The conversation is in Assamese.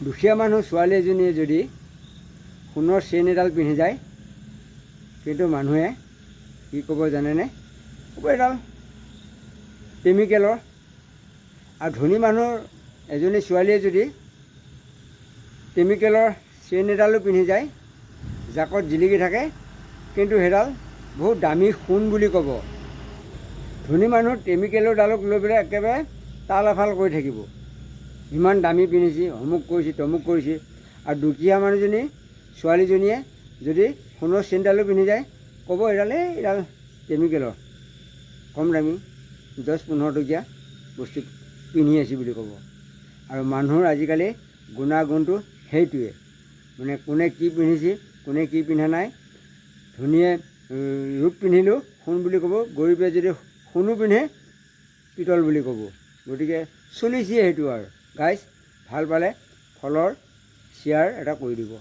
দুখীয়া মানুহ ছোৱালী এজনীয়ে যদি সোণৰ চেইন এডাল পিন্ধি যায়, কিন্তু মানুহে কি ক'ব জানেনে? ক'ব এডাল কেমিকেলৰ। আৰু ধনী মানুহৰ এজনী ছোৱালীয়ে যদি কেমিকেলৰ চেইন এডালো পিন্ধি যায়, জাকত জিলিকি থাকে, কিন্তু সেইডাল বহুত দামী সোণ বুলি ক'ব। ধনী মানুহ কেমিকেলৰ ডালক লৈ পেলাই একেবাৰে তাল এফাল কৰি থাকিব, ইমান দামী পিন্ধিছে, অমুক কৰিছে তমুক কৰিছে। আৰু দুখীয়া মানুহজনী ছোৱালীজনীয়ে যদি সোণৰ চেইনডালো পিন্ধি যায়, ক'ব এইডাল কেমিকেলৰ, কম দামী 10-15 টকীয়া বস্তু পিন্ধি আছোঁ বুলি ক'ব। আৰু মানুহৰ আজিকালি গুণাগুণটো সেইটোৱে, মানে কোনে কি পিন্ধিছে কোনে কি পিন্ধা নাই। ধনীয়ে ৰূপ পিন্ধিলেও সোণ বুলি ক'ব, গৰীবে যদি সোণো পিন্ধে পিতল বুলি ক'ব। গতিকে চলিছে সেইটো। আৰু গাইজ ভাল পালে ফলৰ শ্বেয়াৰ এটা কৰি দিব।